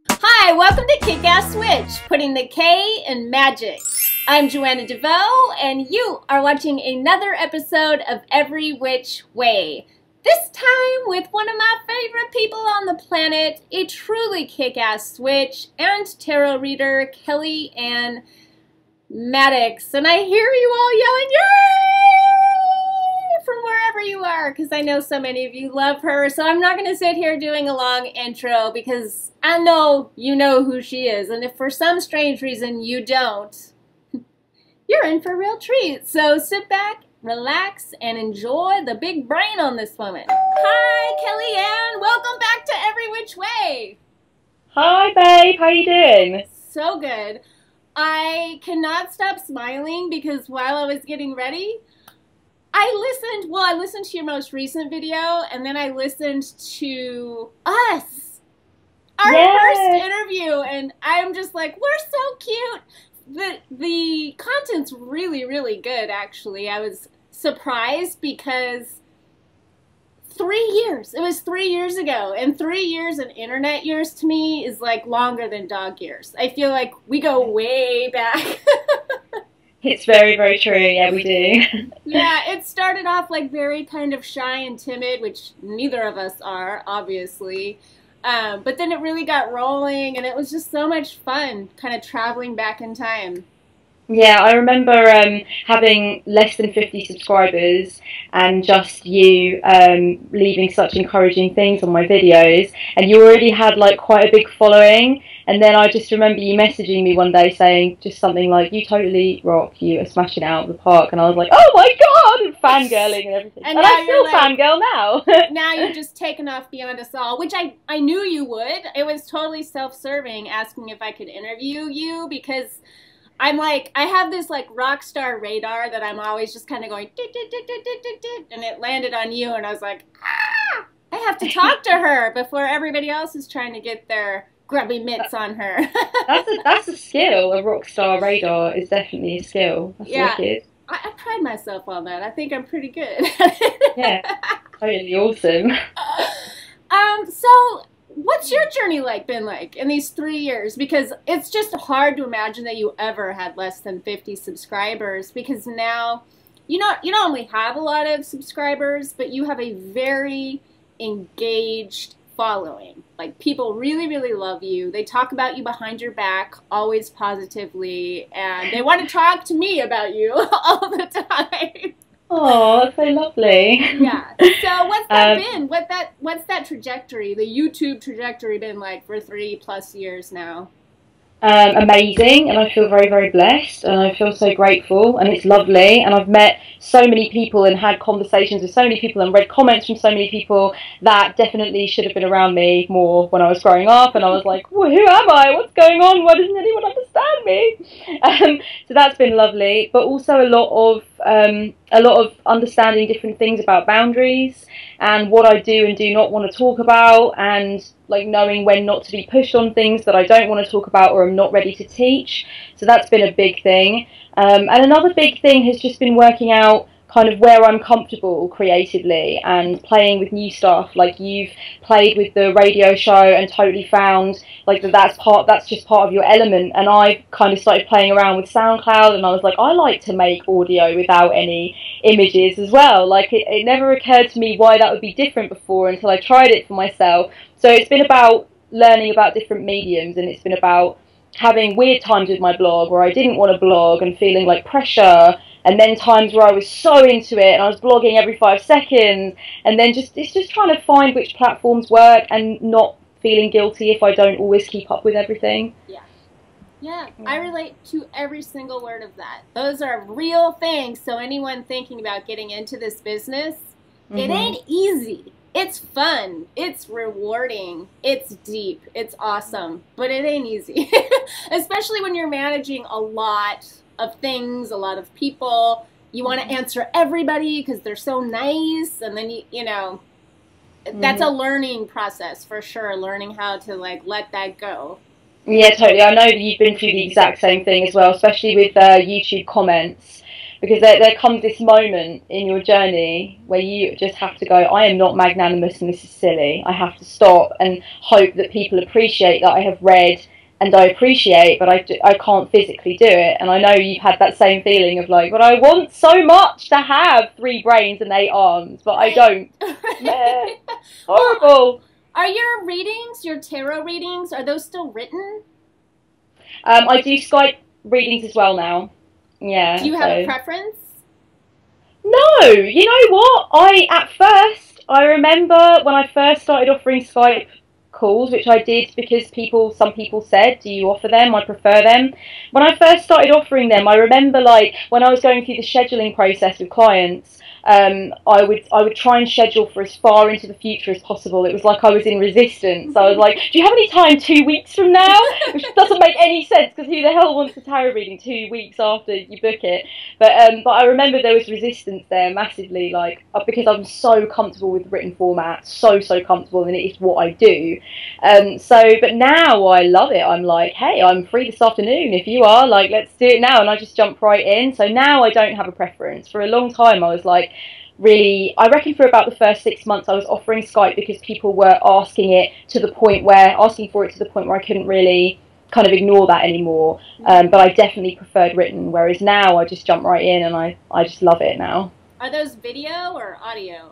Hi, welcome to Kickass WiTCH, putting the K in Magic. I'm Joanna DeVoe, and you are watching another episode of Every Which Way. This time with one of my favorite people on the planet, a truly kick-ass witch and tarot reader, Kelly Ann Maddox. And I hear you all yelling, yay! From wherever you are, because I know so many of you love her. So I'm not going to sit here doing a long intro because I know you know who she is. And if for some strange reason you don't, you're in for a real treat. So sit back, relax, and enjoy the big brain on this woman. Hi, Kelly Ann. Welcome back to Every Which Way. Hi, babe. How you doing? So good. I cannot stop smiling because while I was getting ready, I listened to your most recent video, and then I listened to us, our first interview, and I'm just like, we're so cute. The content's really, really good, actually. I was surprised because 3 years. It was 3 years ago, and 3 years in internet years to me is like longer than dog years. I feel like we go way back. It's very, very true. Yeah, we do. Yeah, it started off like very kind of shy and timid, which neither of us are, obviously. But then it really got rolling, and it was just so much fun, kind of traveling back in time. Yeah, I remember having less than 50 subscribers and just you leaving such encouraging things on my videos, and you already had like quite a big following. And then I just remember you messaging me one day saying just something like, you totally rock, you are smashing it out of the park. And I was like, oh my god, and fangirling and everything. And I still like, fangirl now. Now you're just taken off beyond us all, which I knew you would. It was totally self-serving asking if I could interview you because I'm like, I have this like rock star radar that I'm always just kind of going, and it landed on you, and I was like, ah, I have to talk to her before everybody else is trying to get their grubby mitts on her. that's a skill. A rock star radar is definitely a skill. That's wicked. I pride myself on that. I think I'm pretty good. Yeah, totally awesome. So what's your journey been like in these 3 years? Because it's just hard to imagine that you ever had less than 50 subscribers, because now you not only have a lot of subscribers, but you have a very engaged following. Like, people really, really love you. They talk about you behind your back, always positively, and they want to talk to me about you all the time. Oh, that's so lovely. Yeah. So what's that been? What's that trajectory, the YouTube trajectory, been like for 3+ years now? Amazing, and I feel very, very blessed, and I feel so grateful, and it's lovely, and I've met so many people and had conversations with so many people and read comments from so many people that definitely should have been around me more when I was growing up, and I was like, well, who am I? What's going on? Why doesn't anyone understand me? So that's been lovely, but also a lot of understanding different things about boundaries and what I do and do not want to talk about, and like knowing when not to be pushed on things that I don't want to talk about or I'm not ready to teach. So that's been a big thing. And another big thing has just been working out kind of where I'm comfortable creatively and playing with new stuff. Like, you've played with the radio show and totally found like that's just part of your element, and I kind of started playing around with SoundCloud, and I was like, I like to make audio without any images as well. Like, it never occurred to me why that would be different before until I tried it for myself. So it's been about learning about different mediums, and it's been about having weird times with my blog where I didn't want to blog and feeling like pressure, and then times where I was so into it and I was blogging every 5 seconds, and then it's just trying to find which platforms work and not feeling guilty if I don't always keep up with everything. Yeah, I relate to every single word of that. Those are real things. So anyone thinking about getting into this business, it ain't easy. It's fun, it's rewarding, it's deep, it's awesome, but it ain't easy. Especially when you're managing a lot of things, a lot of people. You want to answer everybody because they're so nice, and then you know, that's a learning process for sure, learning how to like let that go. Yeah, totally. I know that you've been through the exact same thing as well, especially with YouTube comments. because there comes this moment in your journey where you just have to go, I am not magnanimous and this is silly. I have to stop and hope that people appreciate that I have read and I appreciate, but I can't physically do it. And I know you've had that same feeling of like, but I want so much to have 3 brains and 8 arms, but I don't. Horrible. Are your readings, your tarot readings, are those still written? I do Skype readings as well now. Yeah. Do you have a preference? No, you know what? I remember when I first started offering Skype calls, which I did because some people said, do you offer them? I prefer them. When I first started offering them, I remember like when I was going through the scheduling process with clients, I would try and schedule for as far into the future as possible. It was like I was in resistance. I was like, do you have any time 2 weeks from now? Which doesn't make any sense, because who the hell wants a tarot reading 2 weeks after you book it? But I remember there was resistance there massively, like, because I'm so comfortable with written format, so comfortable, and it is what I do. But now I love it. I'm like, hey, I'm free this afternoon. If you are, like, let's do it now. And I just jump right in. So now I don't have a preference. For a long time, I was like, really, I reckon for about the first 6 months, I was offering Skype because people were asking for it to the point where I couldn't really kind of ignore that anymore. But I definitely preferred written, whereas now I just jump right in and I just love it now. Are those video or audio?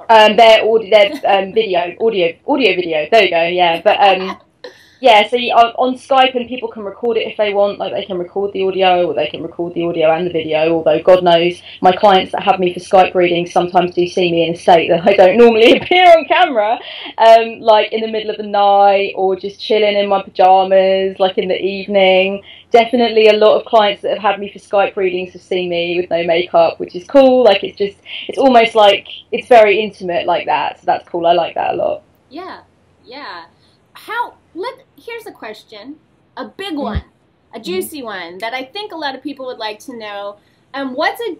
They're audio video. There you go. Yeah, but yeah. So on Skype, and people can record it if they want. Like, they can record the audio, or they can record the audio and the video. Although God knows, my clients that have me for Skype readings sometimes do see me in a state that I don't normally appear on camera, like in the middle of the night or just chilling in my pajamas, like in the evening. Definitely a lot of clients that have had me for Skype readings have seen me with no makeup, which is cool. Like, it's almost like it's very intimate like that. So that's cool. I like that a lot. Yeah, yeah. Here's a question, a big one, a juicy one that I think a lot of people would like to know. What's a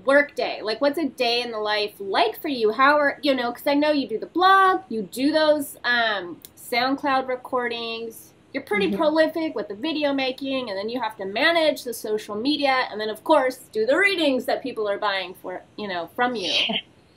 work day? Like, what's a day in the life like for you? Because I know you do the blog, you do those SoundCloud recordings. You're pretty prolific with the video making, and then you have to manage the social media, and then of course do the readings that people are buying from you.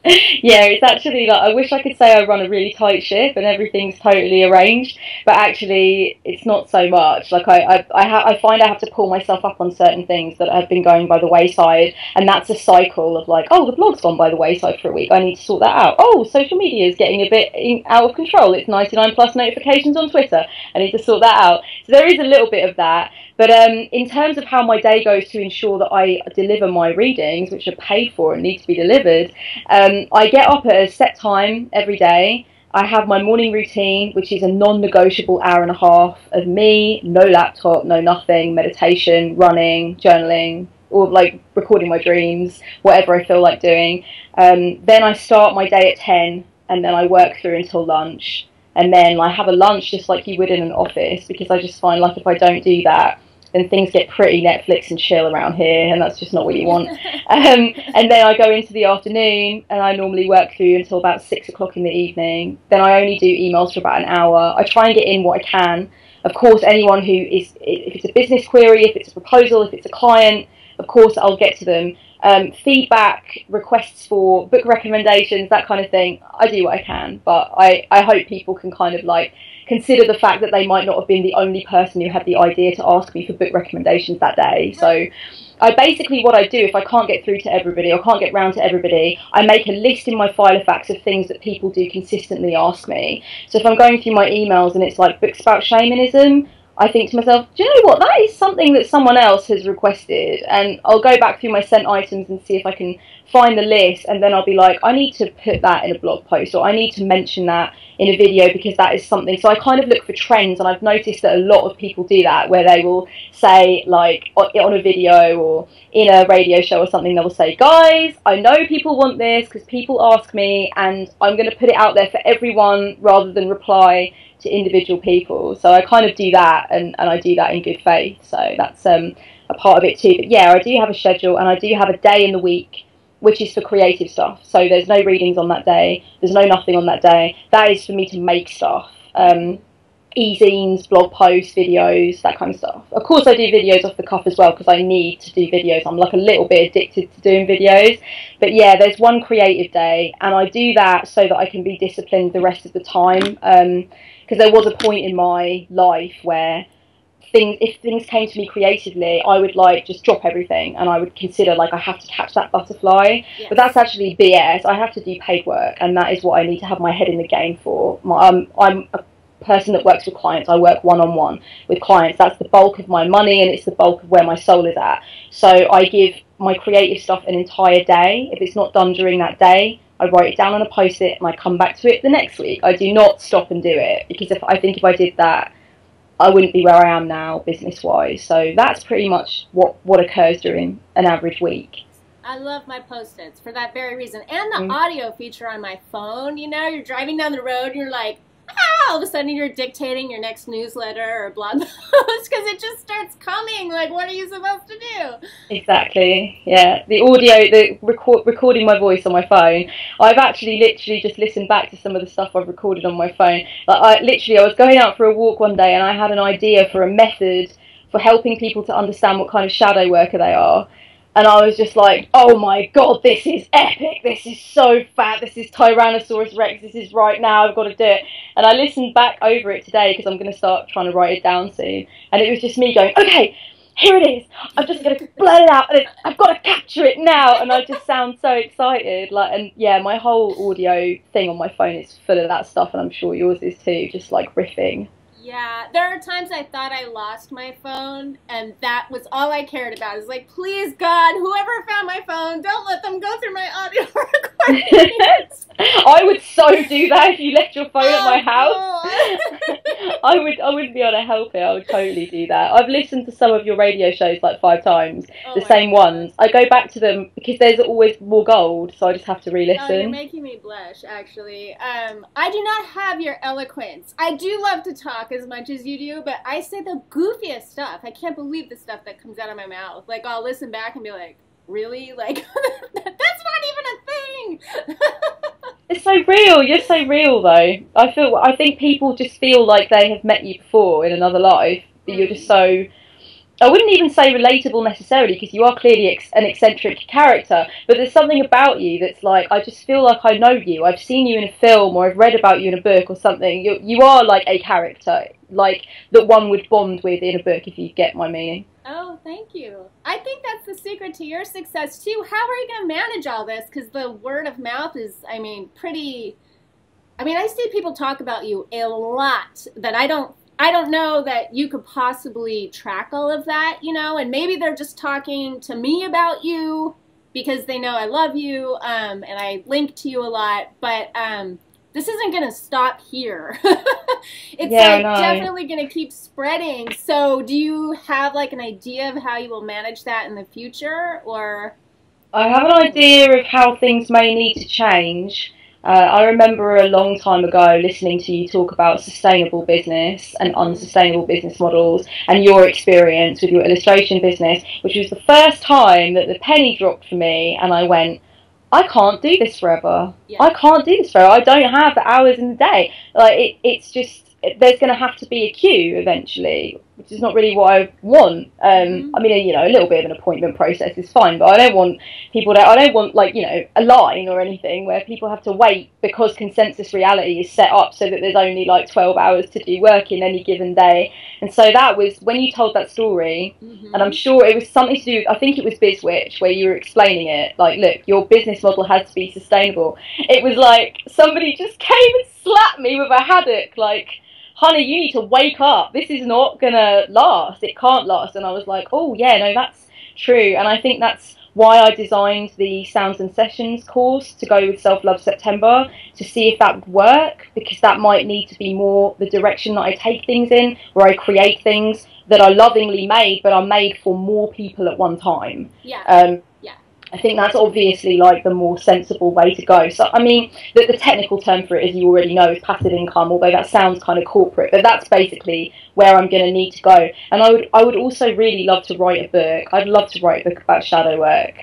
Yeah, it's actually like, I wish I could say I run a really tight ship and everything's totally arranged, but actually it's not so much. Like, I find I have to pull myself up on certain things that have been going by the wayside, and that's a cycle of like, oh, the blog's gone by the wayside for a week, I need to sort that out. Oh, social media is getting a bit out of control, it's 99 plus notifications on Twitter, I need to sort that out. So there is a little bit of that. But in terms of how my day goes to ensure that I deliver my readings, which are paid for and need to be delivered, I get up at a set time every day. I have my morning routine, which is a non-negotiable hour and a half of me, no laptop, no nothing, meditation, running, journaling, or like recording my dreams, whatever I feel like doing. Then I start my day at 10, and then I work through until lunch. And then I have a lunch just like you would in an office, because I just find like if I don't do that, then things get pretty Netflix and chill around here, and that's just not what you want. And then I go into the afternoon, and I normally work through until about 6 o'clock in the evening. Then I only do emails for about an hour. I try and get in what I can. Of course, anyone who is, if it's a business query, if it's a proposal, if it's a client, of course I'll get to them. Feedback, requests for book recommendations, that kind of thing, I do what I can, but I hope people can kind of like consider the fact that they might not have been the only person who had the idea to ask me for book recommendations that day. So what I do, if I can't get through to everybody or can't get round to everybody, I make a list in my file of facts of things that people do consistently ask me. So if I'm going through my emails and it's like books about shamanism, I think to myself, do you know what, that is something that someone else has requested, and I'll go back through my sent items and see if I can find the list, and then I'll be like, I need to put that in a blog post, or I need to mention that in a video because that is something. So I kind of look for trends, and I've noticed that a lot of people do that, where they will say, like on a video or in a radio show or something, they will say, guys, I know people want this because people ask me, and I'm going to put it out there for everyone rather than reply to individual people. So I kind of do that, and I do that in good faith. So that's a part of it too. But yeah, I do have a schedule, and I do have a day in the week which is for creative stuff. So there's no readings on that day, there's no nothing on that day. That is for me to make stuff. e-zines, blog posts, videos, that kind of stuff. Of course I do videos off the cuff as well, because I need to do videos. I'm like a little bit addicted to doing videos. But yeah, there's one creative day, and I do that so that I can be disciplined the rest of the time. Because there was a point in my life where if things came to me creatively, I would like just drop everything, and I would consider like I have to catch that butterfly. Yes. But that's actually BS. I have to do paid work, and that is what I need to have my head in the game for. I'm a person that works with clients. I work one-on-one with clients. That's the bulk of my money, and it's the bulk of where my soul is at. So I give my creative stuff an entire day. If it's not done during that day, I write it down on a post-it, and I come back to it the next week. I do not stop and do it, because if I did that, I wouldn't be where I am now business-wise. So that's pretty much what occurs during an average week. I love my Post-its for that very reason. And the audio feature on my phone, you know, you're driving down the road and you're like, all of a sudden you're dictating your next newsletter or blog post, because it just starts coming. Like, what are you supposed to do? Exactly. Yeah. The audio, recording my voice on my phone. I've actually literally just listened back to some of the stuff I've recorded on my phone. Like, I was going out for a walk one day, and I had an idea for a method for helping people to understand what kind of shadow worker they are. And I was just like, oh my God, this is epic. This is so fat. This is Tyrannosaurus Rex. This is right now. I've got to do it. And I listened back over it today, because I'm going to start trying to write it down soon. And it was just me going, okay, here it is. I'm just going to blurt it out. And I've got to capture it now. And I just sound so excited. And yeah, my whole audio thing on my phone is full of that stuff. And I'm sure yours is too, just like riffing. Yeah, there are times I thought I lost my phone, and that was all I cared about. It's like, please, God, whoever found my phone, don't let them go through my audio recordings. I would so do that if you left your phone at my house. I wouldn't be able to help it. I would totally do that. I've listened to some of your radio shows like 5 times, the same ones. I go back to them because there's always more gold, so I just have to re-listen. Oh, you're making me blush, actually. I do not have your eloquence. I do love to talk as much as you do, but I say the goofiest stuff. I can't believe the stuff that comes out of my mouth. Like, I'll listen back and be like, really? Like, that's not even a thing. It's so real. You're so real, though. I think people just feel like they have met you before in another life, but you're just so, I wouldn't even say relatable necessarily, because you are clearly an eccentric character, but there's something about you that's like, I just feel like I know you. I've seen you in a film, or I've read about you in a book or something. You are like a character, like that one would bond with in a book, if you get my meaning. Oh, thank you. I think that's the secret to your success too. How are you going to manage all this? Because the word of mouth is, I see people talk about you a lot that I don't know that you could possibly track all of that, you know, and maybe they're just talking to me about you because they know I love you, and I link to you a lot, but this isn't going to stop here. It's definitely going to keep spreading. So do you have like an idea of how you will manage that in the future, or? I have an idea of how things may need to change. I remember a long time ago listening to you talk about sustainable business and unsustainable business models, and your experience with your illustration business, which was the first time that the penny dropped for me, and I went, I can't do this forever. Yeah. I can't do this forever. I don't have the hours in the day. Like, it's just, there's going to have to be a queue eventually, which is not really what I want. I mean, you know, a little bit of an appointment process is fine, but I don't want like, you know, a line or anything where people have to wait because consensus reality is set up so that there's only like 12 hours to do work in any given day. And so that was when you told that story, and I'm sure it was something to do, I think it was WiTCH, where you were explaining it, like, look, your business model has to be sustainable. It was like somebody just came and slapped me with a haddock, like, honey, you need to wake up. This is not going to last. It can't last. And I was like, oh, yeah, no, that's true. And I think that's why I designed the Sounds and Sessions course to go with Self-Love September, to see if that would work, because that might need to be more the direction that I take things in, where I create things that are lovingly made, but are made for more people at one time. Yeah. I think that's obviously like the more sensible way to go. So, I mean, the technical term for it, as you already know, is passive income, although that sounds kind of corporate, but that's basically where I'm going to need to go. And I would also really love to write a book. I'd love to write a book about shadow work.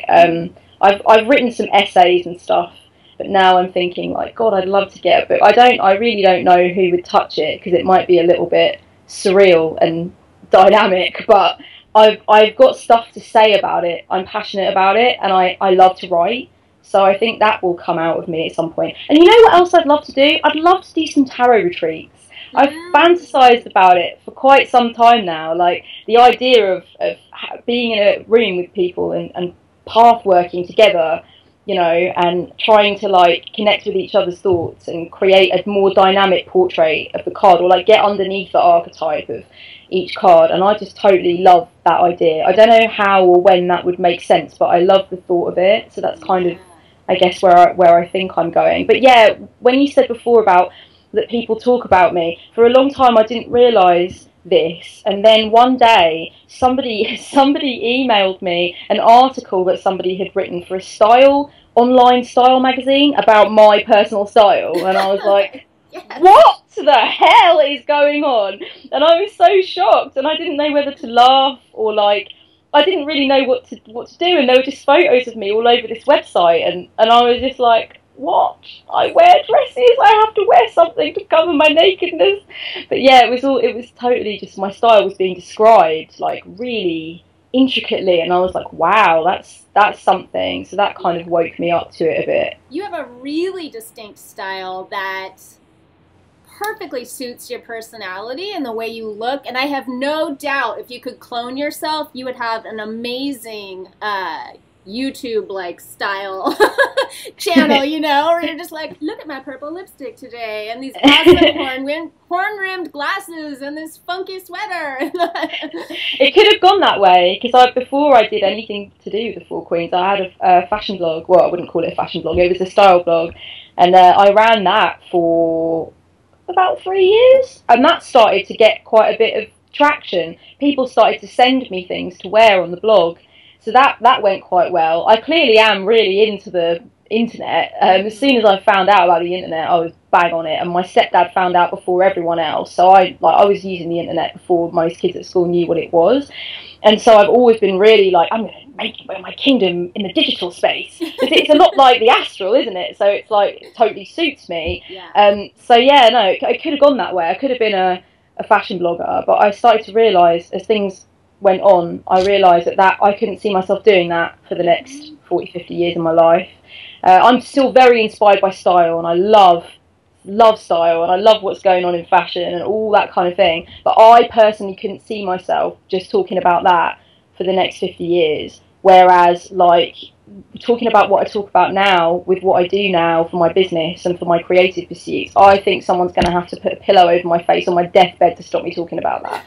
I've written some essays and stuff, But now I'm thinking, like, God, I'd love to get a book. I really don't know who would touch it, because it might be a little bit surreal and dynamic, but I've got stuff to say about it. I'm passionate about it, and I love to write. So I think that will come out of me at some point. And you know what else I'd love to do? I'd love to do some tarot retreats. I've fantasized about it for quite some time now. Like, the idea of being in a room with people and path working together, you know, and trying to, like, connect with each other's thoughts and create a more dynamic portrait of the card, or, like, get underneath the archetype of each card. And I just totally love that idea. I don't know how or when that would make sense, but I love the thought of it. So that's kind of, I guess, where I think I'm going. But yeah, when you said before about that people talk about me, for a long time I didn't realise this, and then one day somebody emailed me an article that somebody had written for a online style magazine about my personal style, and I was like, yes. What the hell is going on? And I was so shocked, and I didn't know whether to laugh or, like, I didn't really know what to do, and there were just photos of me all over this website, and I was just like, what? I wear dresses, I have to wear something to cover my nakedness. But yeah, it was totally just, my style was being described, like, really intricately, and I was like, wow, that's something. So that kind of woke me up to it a bit. You have a really distinct style that perfectly suits your personality and the way you look, and I have no doubt if you could clone yourself, you would have an amazing YouTube like style channel, you know, where you're just like, look at my purple lipstick today, and these awesome horn-rimmed glasses, and this funky sweater. It could have gone that way, because before I did anything to do with the Four Queens, I had a fashion blog. Well, I wouldn't call it a fashion blog, it was a style blog, and I ran that for about 3 years, and that started to get quite a bit of traction. People started to send me things to wear on the blog, so that went quite well. I clearly am really into the internet. As soon as I found out about the internet, I was bang on it, and my stepdad found out before everyone else, so I was using the internet before most kids at school knew what it was. And so I've always been really like, I'm going to make my kingdom in the digital space. It's a lot like the astral, isn't it? So it's like, it totally suits me. Yeah. So yeah, no, it could have gone that way. I could have been a fashion blogger, but I started to realise as things went on, I realised that I couldn't see myself doing that for the next 40, 50 years of my life. I'm still very inspired by style, and I love style, and I love what's going on in fashion and all that kind of thing, but I personally couldn't see myself just talking about that for the next 50 years, whereas, like, talking about what I talk about now with what I do now for my business and for my creative pursuits, I think someone's going to have to put a pillow over my face on my deathbed to stop me talking about that.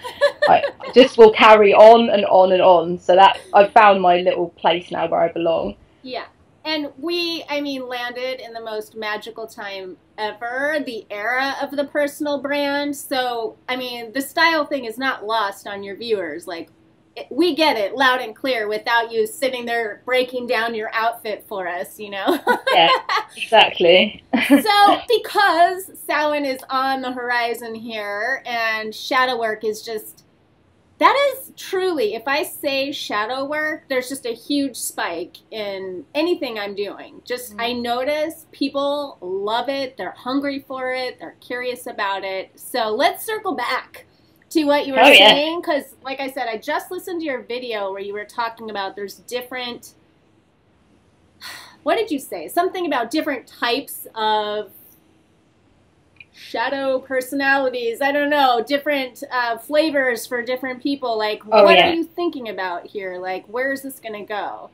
I just will carry on and on and on, so that I've found my little place now where I belong. Yeah. And landed in the most magical time ever, the era of the personal brand. So, the style thing is not lost on your viewers. Like, we get it loud and clear without you sitting there breaking down your outfit for us, you know? Yeah, exactly. So, because Samhain is on the horizon here, and shadow work is just... That is truly, if I say shadow work, there's just a huge spike in anything I'm doing. Just, I notice people love it, they're hungry for it, they're curious about it. So let's circle back to what you were saying, because like I said, I just listened to your video where you were talking about there's different, what did you say? Something about different types of shadow personalities, I don't know, different flavors for different people. Like, what are you thinking about here? Like, where is this going to go?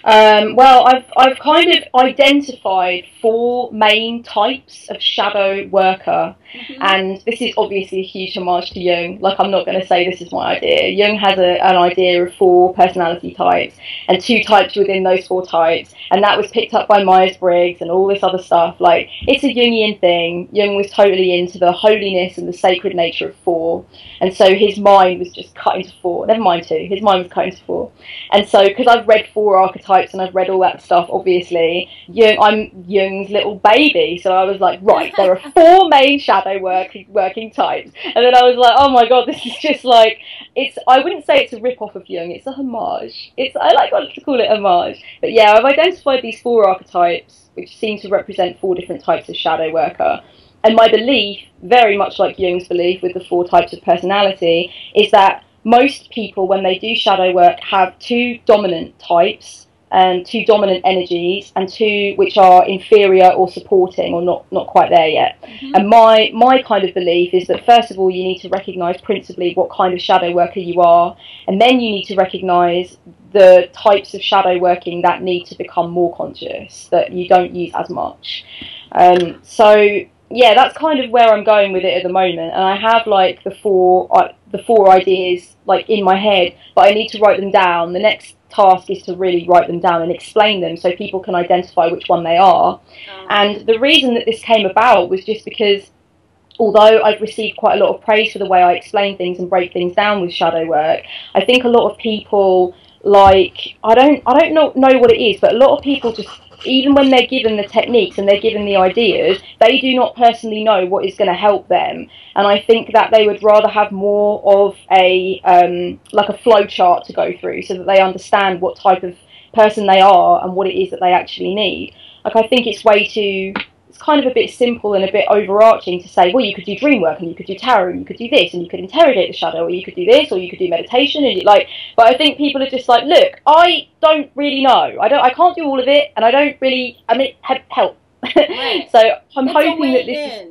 Well, I've kind of identified 4 main types of shadow worker, and this is obviously a huge homage to Jung. Like, I'm not going to say this is my idea. Jung has an idea of 4 personality types and 2 types within those 4 types, and that was picked up by Myers-Briggs and all this other stuff. Like, it's a Jungian thing. Jung was totally into the holiness and the sacred nature of 4, and so his mind was just cut into 4. Never mind 2. His mind was cut into 4, and so because I've read 4 archetypes and I've read all that stuff, obviously. I'm Jung's little baby, so I was like, right, there are 4 main shadow working types. And then I was like, oh my god, this is just like, I wouldn't say it's a rip-off of Jung, it's a homage. I like to call it homage. But yeah, I've identified these 4 archetypes, which seem to represent 4 different types of shadow worker. And my belief, very much like Jung's belief with the 4 types of personality, is that most people, when they do shadow work, have 2 dominant types and 2 dominant energies, and 2 which are inferior or supporting or not quite there yet. Mm-hmm. And my kind of belief is that first of all you need to recognise principally what kind of shadow worker you are, and then you need to recognise the types of shadow working that need to become more conscious, that you don't use as much. So yeah, that's kind of where I'm going with it at the moment, and I have like the four ideas like in my head, but I need to write them down. The next task is to really write them down and explain them so people can identify which one they are. And the reason that this came about was just because, although I've received quite a lot of praise for the way I explain things and break things down with shadow work, I think a lot of people, like, I don't know what it is, but a lot of people just, even when they're given the techniques and they're given the ideas, they do not personally know what is going to help them. And I think that they would rather have more of a like a flow chart to go through, so that they understand what type of person they are and what it is that they actually need. Like, I think it's kind of a bit simple and a bit overarching to say, well, you could do dream work and you could do tarot and you could do this and you could interrogate the shadow, or you could do this, or you could do meditation, and but I think people are just like, look, I don't really know, I can't do all of it, and I don't really, help. Right. So I'm hoping that this is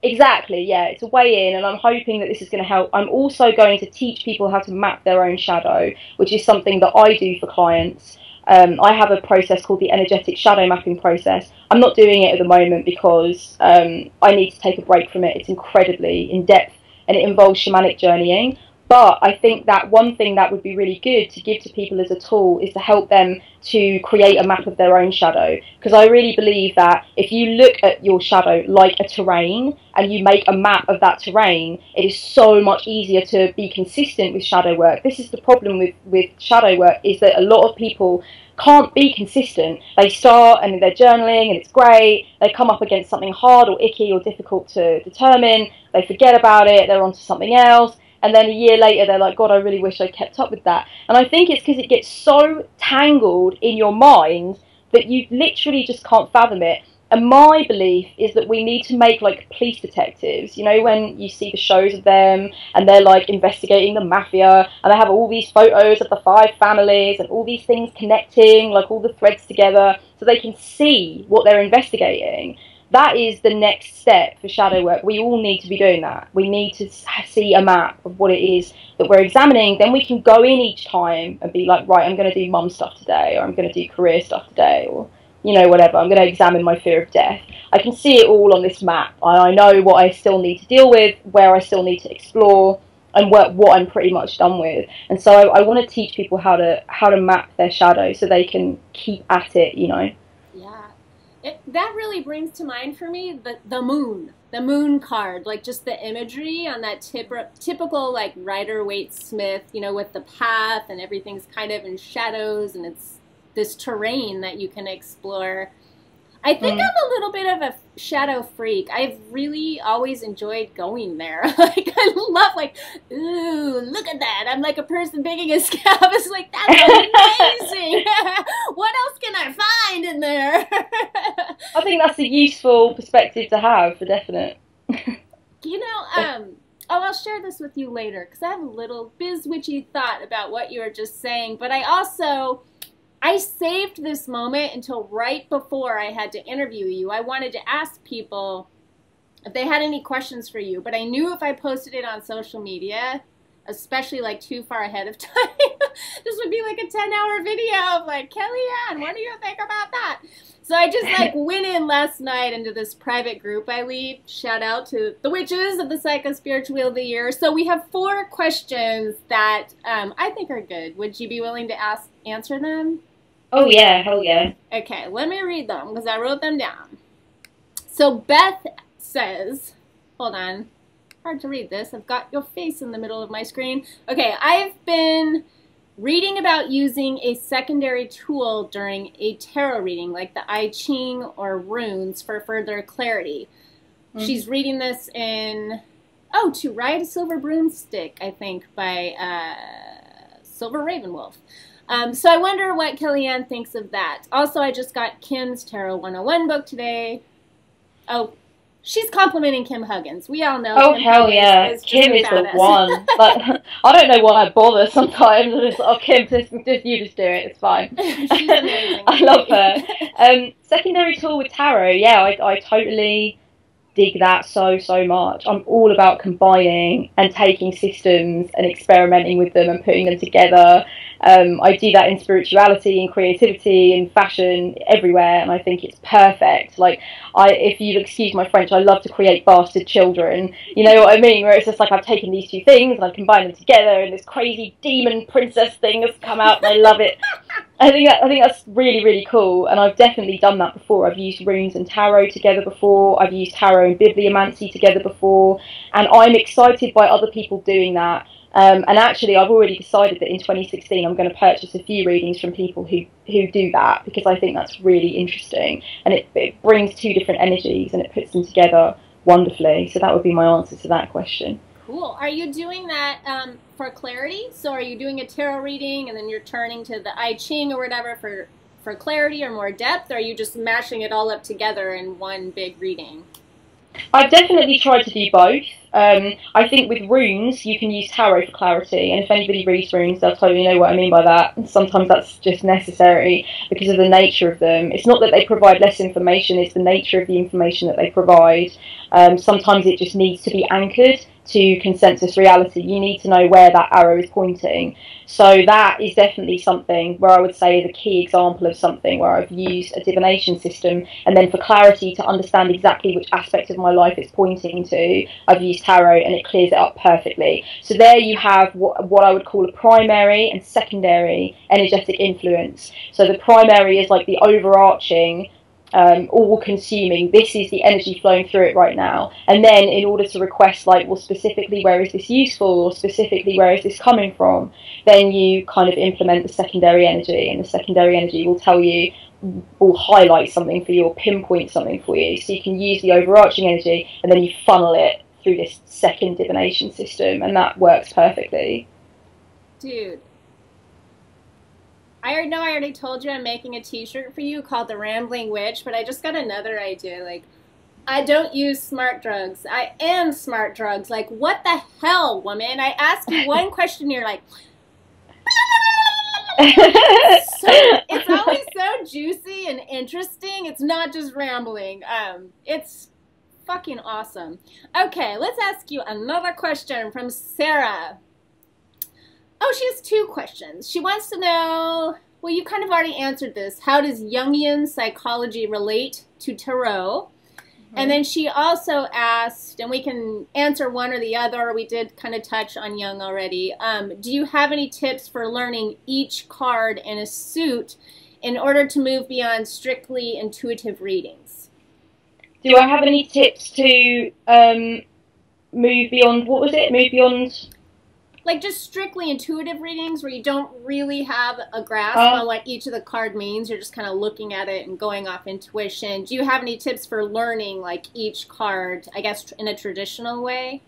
exactly, yeah, it's a way in, and I'm hoping that this is going to help. I'm also going to teach people how to map their own shadow, which is something that I do for clients. I have a process called the energetic shadow mapping process. I'm not doing it at the moment because I need to take a break from it. It's incredibly in-depth and it involves shamanic journeying. But I think that one thing that would be really good to give to people as a tool is to help them to create a map of their own shadow. Because I really believe that if you look at your shadow like a terrain and you make a map of that terrain, it is so much easier to be consistent with shadow work. This is the problem with shadow work, is that a lot of people can't be consistent. They start and they're journaling and it's great. They come up against something hard or icky or difficult to determine. They forget about it. They're onto something else. And then a year later, they're like, God, I really wish I kept up with that. And I think it's because it gets so tangled in your mind that you literally just can't fathom it. And my belief is that we need to make, like, police detectives. You know, when you see the shows of them and they're, like, investigating the mafia and they have all these photos of the 5 families and all these things connecting, like, all the threads together so they can see what they're investigating. That is the next step for shadow work. We all need to be doing that. We need to see a map of what it is that we're examining. Then we can go in each time and be like, right, I'm going to do mum stuff today, or I'm going to do career stuff today, or, you know, whatever. I'm going to examine my fear of death. I can see it all on this map. I know what I still need to deal with, where I still need to explore, and what I'm pretty much done with. And so I want to teach people how to map their shadow so they can keep at it, you know. That really brings to mind for me the moon card, like just the imagery on that typical like Rider-Waite-Smith, you know, with the path and everything's kind of in shadows and it's this terrain that you can explore. I think I'm a little bit of a shadow freak. I've really always enjoyed going there. Like, I love, like, ooh, look at that. I'm like a person baking a scab. It's like, that's amazing. What else can I find in there? I think that's a useful perspective to have, for definite. You know, I'll share this with you later, because I have a little biz-witchy thought about what you were just saying, but I saved this moment until right before I had to interview you. I wanted to ask people if they had any questions for you, but I knew if I posted it on social media, especially like too far ahead of time, this would be like a 10-hour video of like, Kellyanne, what do you think about that? So I just like went in last night into this private group I lead. Shout out to the witches of the Psycho Spiritual Wheel of the Year. So we have 4 questions that I think are good. Would you be willing to answer them? Oh, yeah. Hell yeah. Okay, let me read them because I wrote them down. So Beth says, hold on, hard to read this. I've got your face in the middle of my screen. Okay, I've been reading about using a secondary tool during a tarot reading, like the I Ching or runes, for further clarity. Mm-hmm. She's reading this in, To Ride a Silver Broomstick, I think, by Silver Ravenwolf. So I wonder what Kellyanne thinks of that. Also, I just got Kim's Tarot 101 book today. Oh, she's complimenting Kim Huggins. We all know. Oh, Kim hell Huggins yeah. is Kim is the one. But I don't know why I bother sometimes. Kim, you just do it. It's fine. She's amazing. I love her. Secondary tool with tarot. Yeah, I totally dig that so much. I'm all about combining and taking systems and experimenting with them and putting them together. I do that in spirituality, in creativity, in fashion, everywhere, and I think it's perfect. Like, if you'll excuse my French, I love to create bastard children. You know what I mean? Where it's just like I've taken these two things and I've combined them together, and this crazy demon princess thing has come out, and I love it. I think that's really, really cool, and I've definitely done that before. I've used runes and tarot together before. I've used tarot and bibliomancy together before, and I'm excited by other people doing that. And actually, I've already decided that in 2016 I'm going to purchase a few readings from people who do that, because I think that's really interesting, and it brings two different energies and it puts them together wonderfully. So that would be my answer to that question. Cool. Are you doing that for clarity? So are you doing a tarot reading and then you're turning to the I Ching or whatever for clarity or more depth, or are you just mashing it all up together in one big reading? I've definitely tried to do both. I think with runes, you can use tarot for clarity, and if anybody reads runes, they'll totally know what I mean by that. And sometimes that's just necessary because of the nature of them. It's not that they provide less information, it's the nature of the information that they provide. Sometimes it just needs to be anchored to consensus reality. You need to know where that arrow is pointing. So that is definitely something where I would say the key example of something where I've used a divination system, and then for clarity to understand exactly which aspect of my life it's pointing to, I've used tarot, and it clears it up perfectly. So there you have what I would call a primary and secondary energetic influence. So the primary is like the overarching, all-consuming, this is the energy flowing through it right now, and then in order to request, like, well, specifically where is this useful, or specifically where is this coming from, then you kind of implement the secondary energy, and the secondary energy will tell you, will highlight something for you or pinpoint something for you, so you can use the overarching energy and then you funnel it through this second divination system, and that works perfectly. Dude, I already told you I'm making a t-shirt for you called The Rambling Witch, but I just got another idea. Like, I don't use smart drugs. I am smart drugs. Like, what the hell, woman? I ask you one question, you're like... it's always so juicy and interesting. It's not just rambling. It's fucking awesome. Okay, let's ask you another question from Sarah. Oh, she has two questions. She wants to know, well, you kind of already answered this. How does Jungian psychology relate to tarot? Mm-hmm. And then she also asked, and we can answer one or the other. We did kind of touch on Jung already. Do you have any tips for learning each card in a suit in order to move beyond strictly intuitive readings? Do I have any tips to move beyond, what was it? Move beyond... Like just strictly intuitive readings where you don't really have a grasp on what each of the card means. You're just kind of looking at it and going off intuition. Do you have any tips for learning like each card, I guess, in a traditional way?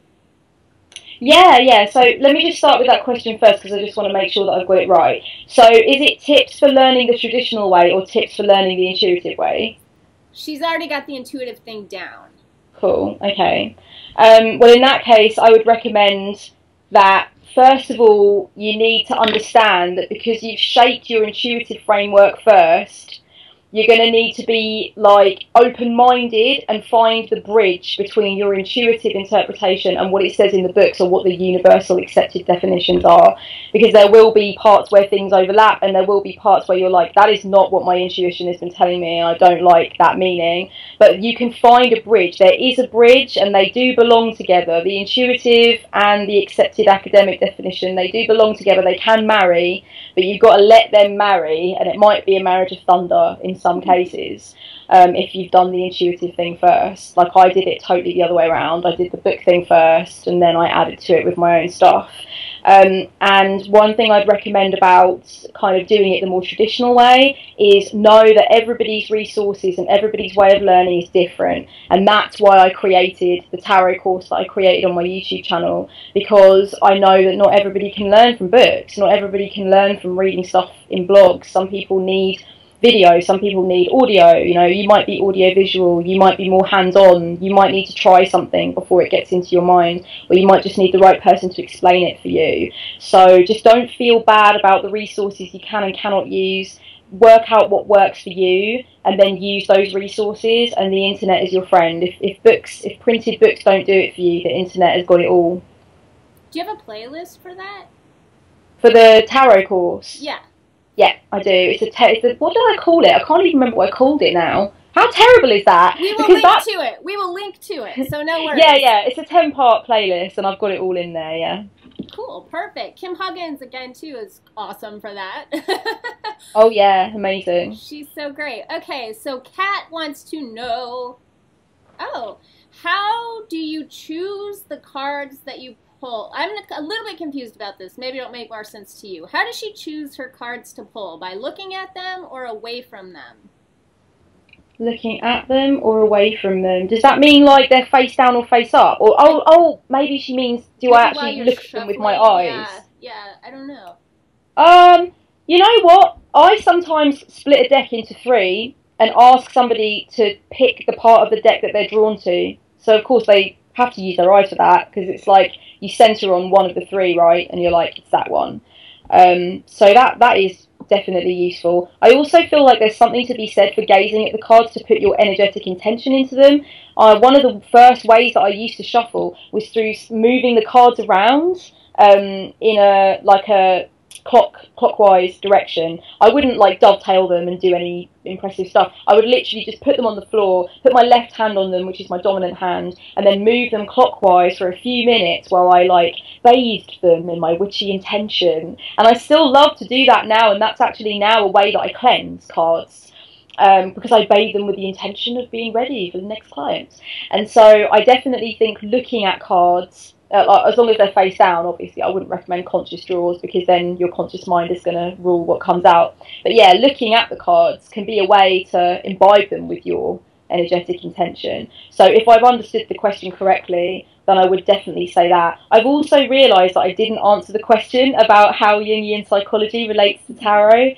Yeah. So let me just start with that question first, because I just want to make sure that I've got it right. So is it tips for learning the traditional way or tips for learning the intuitive way? She's already got the intuitive thing down. Cool. Okay. Well, in that case, I would recommend that first of all, you need to understand that because you've shaped your intuitive framework first, you're going to need to be like open-minded and find the bridge between your intuitive interpretation and what it says in the books, or what the universal accepted definitions are, because there will be parts where things overlap, and there will be parts where you're like, that is not what my intuition has been telling me, and I don't like that meaning. But you can find a bridge. There is a bridge, and they do belong together. The intuitive and the accepted academic definition, they do belong together. They can marry, but you've got to let them marry, and it might be a marriage of thunder in some cases, if you've done the intuitive thing first. Like, I did it totally the other way around. I did the book thing first, and then I added to it with my own stuff. And one thing I'd recommend about kind of doing it the more traditional way is know that everybody's resources and everybody's way of learning is different. And that's why I created the tarot course that I created on my YouTube channel, because I know that not everybody can learn from books, not everybody can learn from reading stuff in blogs. Some people need video, some people need audio. You know, you might be audio visual, you might be more hands-on, you might need to try something before it gets into your mind, or you might just need the right person to explain it for you. So just don't feel bad about the resources you can and cannot use. Work out what works for you and then use those resources, and the internet is your friend. If printed books don't do it for you, the internet has got it all. Do you have a playlist for that? For the tarot course? Yeah. Yeah, I do. What did I call it? I can't even remember what I called it now. How terrible is that? We will link to it. We will link to it, so no worries. Yeah, it's a 10-part playlist, and I've got it all in there, yeah. Cool, perfect. Kim Huggins, again, too, is awesome for that. Oh, yeah, amazing. She's so great. Okay, so Kat wants to know, how do you choose the cards that you pull? I'm a little bit confused about this. Maybe it'll make more sense to you. How does she choose her cards to pull? By looking at them or away from them? Looking at them or away from them? Does that mean like they're face down or face up? Or maybe she means do I actually look at them with my eyes? Yeah, I don't know. You know what? I sometimes split a deck into 3 and ask somebody to pick the part of the deck that they're drawn to. So of course they have to use their eyes for that, because it's like you center on one of the 3, right? And you're like, it's that one. So that is definitely useful. I also feel like there's something to be said for gazing at the cards to put your energetic intention into them. One of the first ways that I used to shuffle was through moving the cards around in a clockwise direction. I wouldn't like dovetail them and do any impressive stuff. I would literally just put them on the floor, put my left hand on them, which is my dominant hand, and then move them clockwise for a few minutes while I like bathed them in my witchy intention. And I still love to do that now, and that's actually now a way that I cleanse cards. Because I bathe them with the intention of being ready for the next client. And so I definitely think looking at cards, as long as they're face down, obviously I wouldn't recommend conscious draws, because then your conscious mind is going to rule what comes out. But yeah, looking at the cards can be a way to imbibe them with your energetic intention. So if I've understood the question correctly, then I would definitely say that. I've also realised that I didn't answer the question about how Jungian psychology relates to tarot.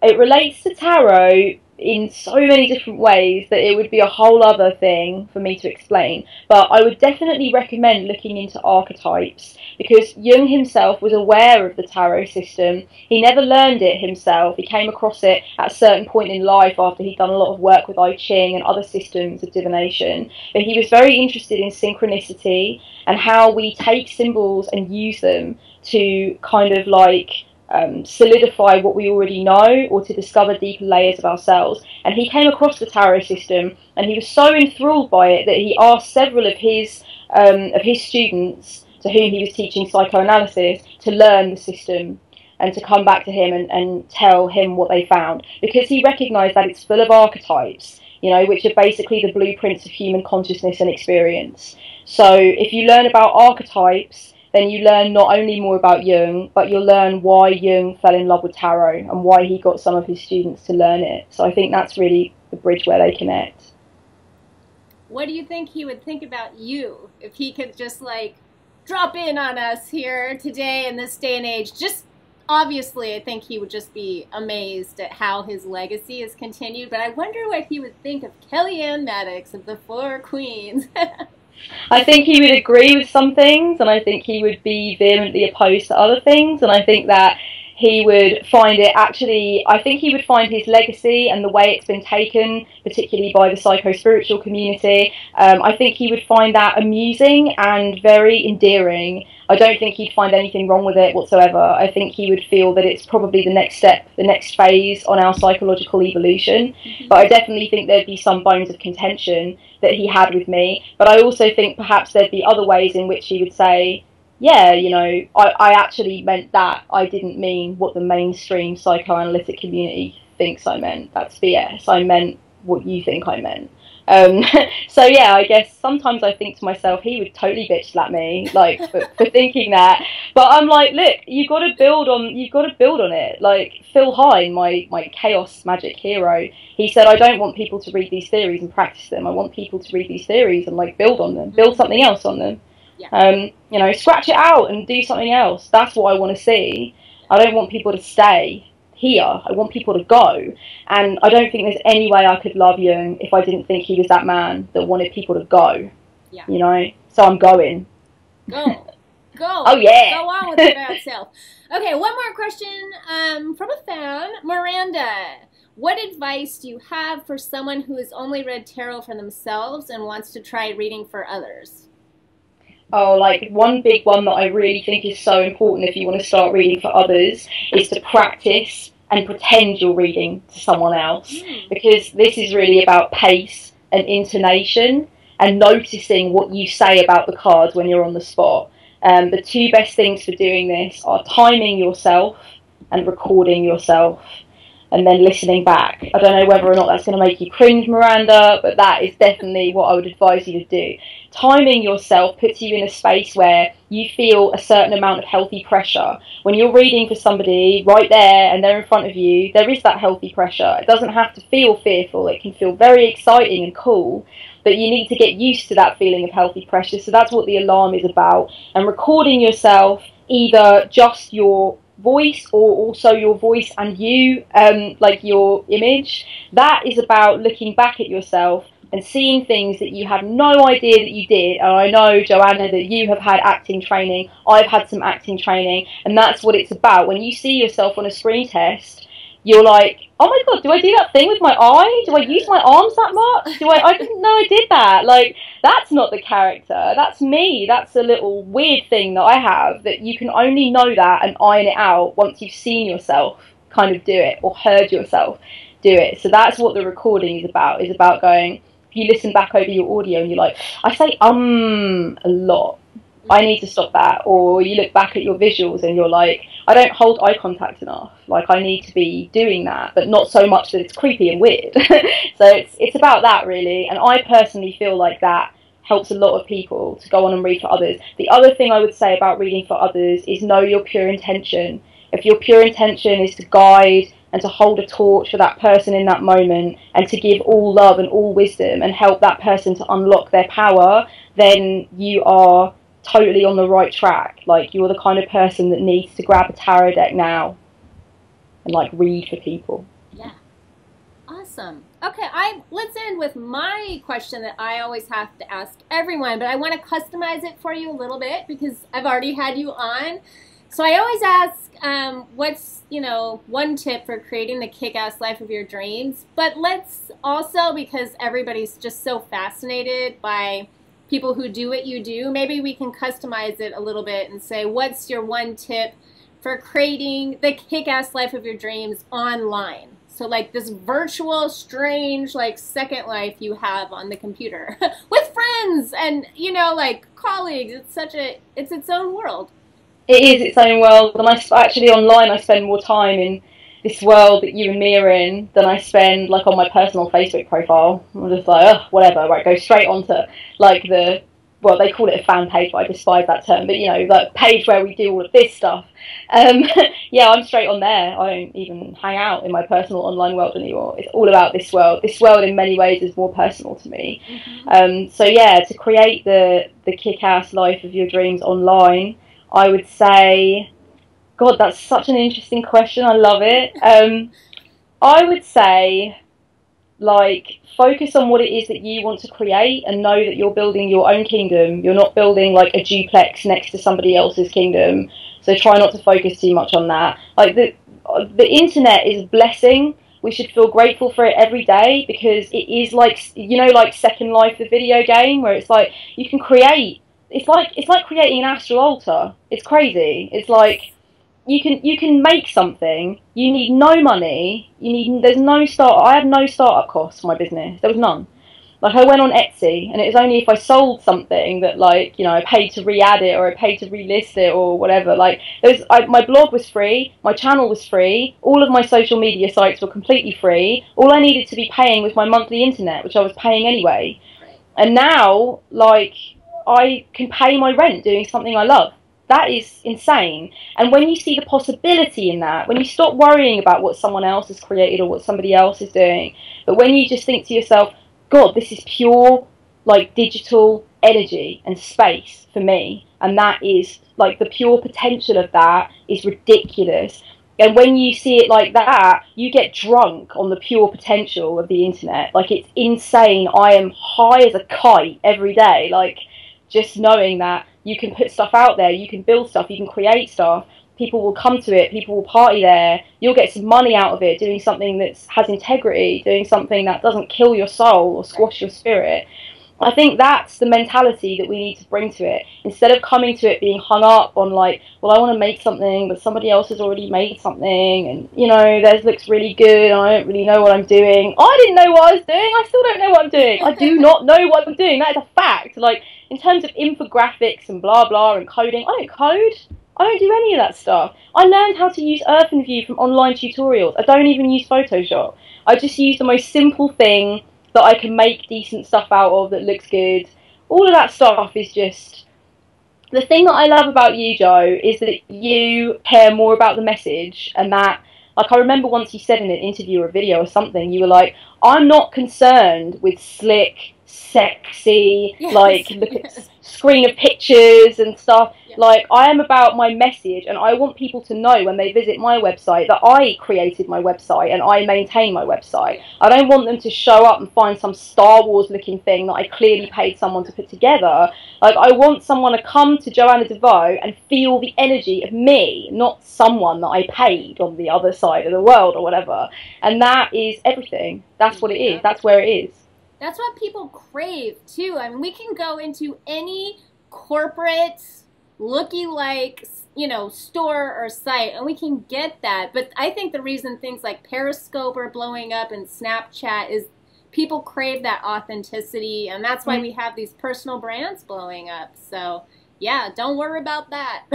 It relates to tarot in so many different ways that it would be a whole other thing for me to explain. But I would definitely recommend looking into archetypes, because Jung himself was aware of the tarot system. He never learned it himself. He came across it at a certain point in life after he'd done a lot of work with I Ching and other systems of divination. But he was very interested in synchronicity and how we take symbols and use them to kind of like solidify what we already know, or to discover deeper layers of ourselves. And he came across the tarot system, and he was so enthralled by it that he asked several of his students, to whom he was teaching psychoanalysis, to learn the system and to come back to him and tell him what they found, because he recognised that it's full of archetypes, you know, which are basically the blueprints of human consciousness and experience. So if you learn about archetypes, then you learn not only more about Jung, but you'll learn why Jung fell in love with tarot and why he got some of his students to learn it. So I think that's really the bridge where they connect. What do you think he would think about you if he could just like drop in on us here today in this day and age? Just obviously, I think he would just be amazed at how his legacy is continued. But I wonder what he would think of Kellyanne Maddox of the Four Queens. I think he would agree with some things, and I think he would be vehemently opposed to other things, and I think that he would find it actually, I think he would find his legacy and the way it's been taken, particularly by the psycho-spiritual community, I think he would find that amusing and very endearing. I don't think he'd find anything wrong with it whatsoever. I think he would feel that it's probably the next step, the next phase on our psychological evolution. But I definitely think there'd be some bones of contention that he had with me. But I also think perhaps there'd be other ways in which he would say, yeah, you know, I actually meant that. I didn't mean what the mainstream psychoanalytic community thinks I meant. That's BS. I meant what you think I meant. Um, so yeah, I guess sometimes I think to myself, he would totally bitch slap me, like, for thinking that. But I'm like, look, you've got to build on it. Like Phil Hine, my chaos magic hero, he said, I don't want people to read these theories and practice them. I want people to read these theories and like build on them, build something else on them. Yeah. You know, scratch it out and do something else. That's what I want to see. I don't want people to stay here. I want people to go. And I don't think there's any way I could love Jung if I didn't think he was that man that wanted people to go. Yeah. You know? So I'm going. Go. Oh, yeah. Go on with your bad self. Okay, one more question from a fan. Miranda, what advice do you have for someone who has only read tarot for themselves and wants to try reading for others? Oh, like one big one that I really think is so important if you want to start reading for others is to practice and pretend you're reading to someone else, because this is really about pace and intonation and noticing what you say about the cards when you're on the spot. The two best things for doing this are timing yourself and recording yourself and then listening back. I don't know whether or not that's going to make you cringe, Miranda, but that is definitely what I would advise you to do. Timing yourself puts you in a space where you feel a certain amount of healthy pressure. When you're reading for somebody right there and they're in front of you, there is that healthy pressure. It doesn't have to feel fearful. It can feel very exciting and cool, but you need to get used to that feeling of healthy pressure. So that's what the alarm is about. And recording yourself, either just your voice or also your voice and you, like your image, that is about looking back at yourself and seeing things that you had no idea that you did. And I know, Joanna, that you have had acting training. I've had some acting training, and that's what it's about. When you see yourself on a screen test, you're like, oh my god, do I do that thing with my eye? Do I use my arms that much? I didn't know I did that. Like, that's not the character. That's me. That's a little weird thing that I have, that you can only know that and iron it out once you've seen yourself kind of do it or heard yourself do it. So that's what the recording is about going, if you listen back over your audio and you're like, I say a lot, I need to stop that. Or you look back at your visuals and you're like, I don't hold eye contact enough. Like, I need to be doing that, but not so much that it's creepy and weird. So it's about that, really. And I personally feel like that helps a lot of people to go on and read for others. The other thing I would say about reading for others is know your pure intention. If your pure intention is to guide and to hold a torch for that person in that moment and to give all love and all wisdom and help that person to unlock their power, then you are totally on the right track. Like, you're the kind of person that needs to grab a tarot deck now and like read for people. Yeah. Awesome. Okay, let's end with my question that I always have to ask everyone, but I want to customize it for you a little bit because I've already had you on. So I always ask, what's, one tip for creating the kick-ass life of your dreams? But let's also, because everybody's just so fascinated by people who do what you do, maybe we can customize it a little bit and say, what's your one tip for creating the kick-ass life of your dreams online? So like this virtual, strange, like second life you have on the computer with friends and, like colleagues. It's its own world. It is its own world. And actually online, I spend more time in this world that you and me are in than I spend like on my personal Facebook profile. I'm just like, oh, whatever, right, go straight onto like they call it a fan page, but I despise that term, but the page where we do all of this stuff. Yeah, I'm straight on there. I don't even hang out in my personal online world anymore. It's all about this world. This world in many ways is more personal to me. So yeah, to create the kick-ass life of your dreams online, I would say, God, that's such an interesting question. I love it. I would say, like, focus on what it is that you want to create and know that you're building your own kingdom. You're not building, like, a duplex next to somebody else's kingdom. So try not to focus too much on that. Like, the internet is a blessing. We should feel grateful for it every day because it is, like, like Second Life, the video game, where it's like you can create. It's like creating an astral altar. It's crazy. It's like you can make something. You need no money. There's no start. I had no startup costs for my business. There was none. Like, I went on Etsy, and it was only if I sold something that, like, you know, I paid to re-add it, or I paid to relist it, or whatever. Like, my blog was free, my channel was free, all of my social media sites were completely free. All I needed to be paying was my monthly internet, which I was paying anyway. And now, like, I can pay my rent doing something I love. That is insane. And when you see the possibility in that, when you stop worrying about what someone else has created or what somebody else is doing, but when you just think to yourself, God, this is pure, like, digital energy and space for me, and that is, like, the pure potential of that is ridiculous. And when you see it like that, you get drunk on the pure potential of the internet. Like, it's insane. I am high as a kite every day, like, just knowing that you can put stuff out there, you can build stuff, you can create stuff, people will come to it, people will party there, you'll get some money out of it, doing something that has integrity, doing something that doesn't kill your soul or squash your spirit. I think that's the mentality that we need to bring to it. Instead of coming to it being hung up on, like, well, I want to make something, but somebody else has already made something, and, you know, theirs looks really good, and I don't really know what I'm doing. I didn't know what I was doing. I still don't know what I'm doing. I do not know what I'm doing. That is a fact. Like, in terms of infographics and blah, blah, and coding, I don't code. I don't do any of that stuff. I learned how to use EarthenView from online tutorials. I don't even use Photoshop. I just use the most simple thing that I can make decent stuff out of that looks good. All of that stuff is just... The thing that I love about you, Joe, is that you care more about the message, and that, like, I remember once you said in an interview or a video or something, you were like, I'm not concerned with slick, sexy, yes, like, look at screen of pictures and stuff. Yes. Like, I am about my message, and I want people to know when they visit my website that I created my website and I maintain my website. I don't want them to show up and find some Star Wars looking thing that I clearly paid someone to put together. Like, I want someone to come to Joanna DeVoe and feel the energy of me, not someone that I paid on the other side of the world or whatever. And that is everything. That's what it is. That's where it is. That's what people crave, too. I mean, we can go into any corporate, looky-like, you know, store or site, and we can get that. But I think the reason things like Periscope are blowing up and Snapchat is people crave that authenticity, and that's why we have these personal brands blowing up. So, yeah, don't worry about that.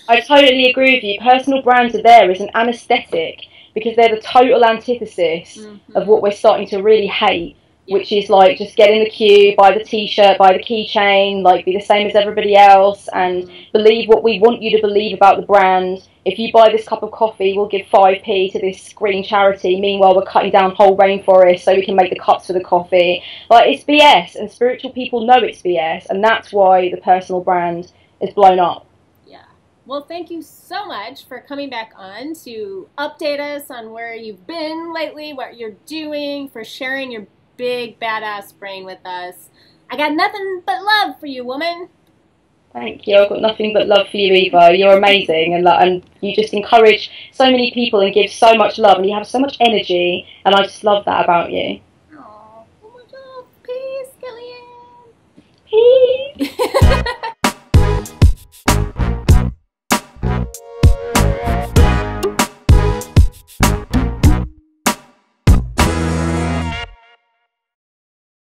I totally agree with you. Personal brands are there as an anesthetic because they're the total antithesis of what we're starting to really hate. Which is like, just get in the queue, buy the t-shirt, buy the keychain, like, be the same as everybody else, and believe what we want you to believe about the brand. If you buy this cup of coffee, we'll give 5p to this green charity. Meanwhile, we're cutting down whole rainforests so we can make the cups for the coffee. Like, it's BS, and spiritual people know it's BS, and that's why the personal brand is blown up. Yeah. Well, thank you so much for coming back on to update us on where you've been lately, what you're doing, for sharing your big badass brain with us. I got nothing but love for you, woman. Thank you. I've got nothing but love for you, Eva. You're amazing, and you just encourage so many people and give so much love, and you have so much energy, and I just love that about you. Oh my God. Peace, Gillian. Peace.